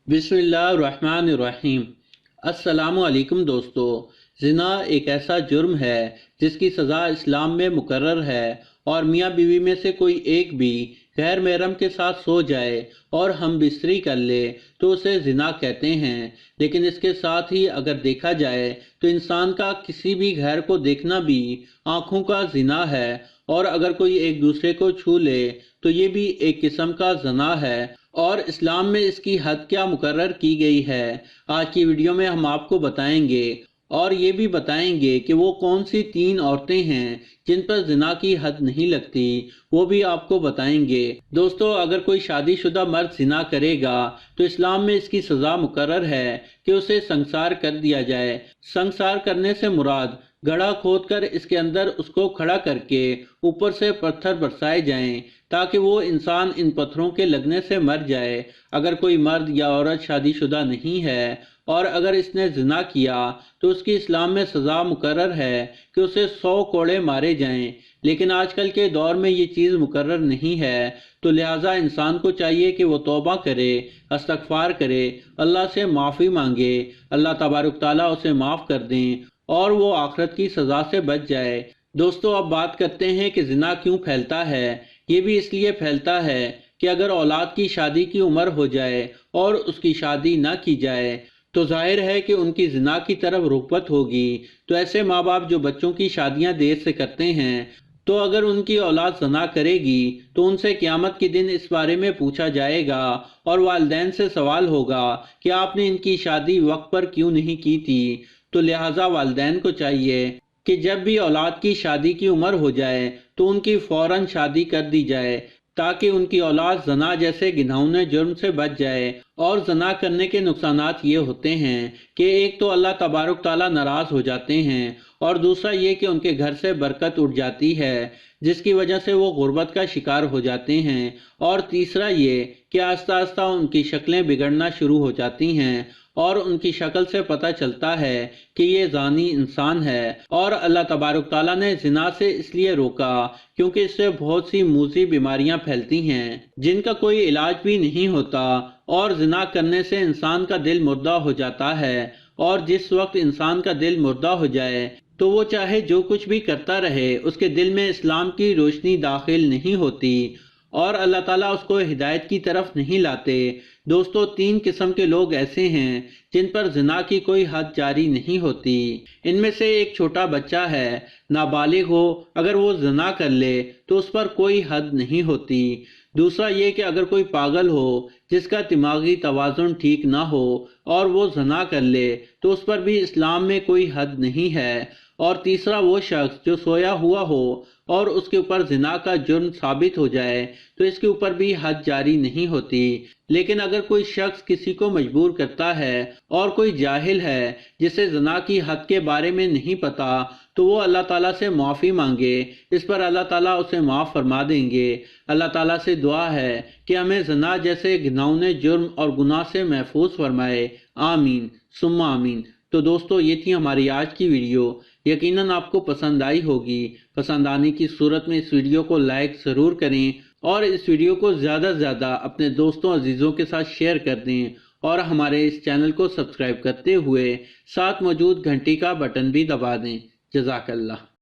बिस्मिल्लाहिर्रहमानिर्रहीम। अस्सलामु अलैकुम दोस्तों। ज़िना एक ऐसा जुर्म है जिसकी सज़ा इस्लाम में मुकर्रर है, और मियाँ बीवी में से कोई एक भी गैर महरम के साथ सो जाए और हम बिस्तरी कर ले तो उसे ज़िना कहते हैं। लेकिन इसके साथ ही अगर देखा जाए तो इंसान का किसी भी गैर को देखना भी आँखों का ज़िना है, और अगर कोई एक दूसरे को छू ले तो ये भी एक किस्म का ज़िना है। और इस्लाम में इसकी हद क्या मुकर्रर की गई है, आज की वीडियो में हम आपको बताएंगे। और ये भी बताएंगे कि वो कौन सी 3 औरतें हैं जिन पर जिना की हद नहीं लगती, वो भी आपको बताएंगे। दोस्तों, अगर कोई शादीशुदा मर्द जिना करेगा तो इस्लाम में इसकी सज़ा मुकर्रर है कि उसे संसार कर दिया जाए। संसार करने से मुराद गड्ढा खोदकर इसके अंदर उसको खड़ा करके ऊपर से पत्थर बरसाए जाएं ताकि वो इंसान इन पत्थरों के लगने से मर जाए। अगर कोई मर्द या औरत शादीशुदा नहीं है और अगर इसने जिना किया तो उसकी इस्लाम में सज़ा मुकर्रर है कि उसे 100 कोड़े मारे जाएं। लेकिन आजकल के दौर में ये चीज़ मुकर्रर नहीं है, तो लिहाजा इंसान को चाहिए कि वो तौबा करे, इस्तग़फ़ार करे, अल्लाह से माफ़ी मांगे, अल्लाह तबारक ताला उसे माफ़ कर दें और वो आखिरत की सज़ा से बच जाए। दोस्तों, अब बात करते हैं कि जिना क्यों फैलता है। ये भी इसलिए फैलता है कि अगर औलाद की शादी की उम्र हो जाए और उसकी शादी ना की जाए तो जाहिर है कि उनकी जिना की तरफ रुग़बत होगी। तो ऐसे माँ बाप जो बच्चों की शादियाँ देर से करते हैं, तो अगर उनकी औलाद ज़िना करेगी तो उनसे क़यामत के दिन इस बारे में पूछा जाएगा और वालिदैन से सवाल होगा कि आपने इनकी शादी वक्त पर क्यों नहीं की थी। तो लिहाजा वालिदैन को चाहिए कि जब भी औलाद की शादी की उम्र हो जाए तो उनकी फ़ौरन शादी कर दी जाए, ताकि उनकी औलाद ज़िना जैसे घिनौने जुर्म से बच जाए। और ज़िना करने के नुकसानात ये होते हैं कि एक तो अल्लाह तबारक ताला नाराज़ हो जाते हैं, और दूसरा ये कि उनके घर से बरकत उठ जाती है जिसकी वजह से वो गुर्बत का शिकार हो जाते हैं। और तीसरा ये कि आस्ता आस्ता उनकी शक्लें बिगड़ना शुरू हो जाती हैं और उनकी शक्ल से पता चलता है कि ये ज़ानी इंसान है। और अल्लाह तबारक ताला ने ज़िना से इसलिए रोका क्योंकि इससे बहुत सी मूज़ी बीमारियां फैलती हैं जिनका कोई इलाज भी नहीं होता, और ज़िना करने से इंसान का दिल मुर्दा हो जाता है। और जिस वक्त इंसान का दिल मुर्दा हो जाए तो वो चाहे जो कुछ भी करता रहे, उसके दिल में इस्लाम की रोशनी दाखिल नहीं होती और अल्लाह ताला उसको हिदायत की तरफ नहीं लाते। दोस्तों, 3 किस्म के लोग ऐसे हैं जिन पर जिना की कोई हद जारी नहीं होती। इनमें से एक छोटा बच्चा है, नाबालिग हो, अगर वो जिना कर ले तो उस पर कोई हद नहीं होती। दूसरा ये कि अगर कोई पागल हो जिसका दिमागी तवाज़ुन ठीक ना हो और वो जिना कर ले तो उस पर भी इस्लाम में कोई हद नहीं है। और तीसरा वो शख्स जो सोया हुआ हो और उसके ऊपर जिना का जुर्म साबित हो जाए तो इसके ऊपर भी हद जारी नहीं होती। लेकिन अगर कोई शख्स किसी को मजबूर करता है और कोई जाहिल है जिसे जिना की हद के बारे में नहीं पता, तो वो अल्लाह ताला से माफ़ी मांगे, इस पर अल्लाह ताला उसे माफ़ फरमा देंगे। अल्लाह ताला से दुआ है कि हमें जिना जैसे घिनौने जुर्म और गुनाह से महफूज फरमाए। आमीन सुम्मा आमीन। तो दोस्तों, ये थी हमारी आज की वीडियो। यकीनन आपको पसंद आई होगी। पसंद आने की सूरत में इस वीडियो को लाइक ज़रूर करें और इस वीडियो को ज़्यादा से ज़्यादा अपने दोस्तों अजीज़ों के साथ शेयर कर दें, और हमारे इस चैनल को सब्सक्राइब करते हुए साथ मौजूद घंटी का बटन भी दबा दें। जज़ाकल्लाह।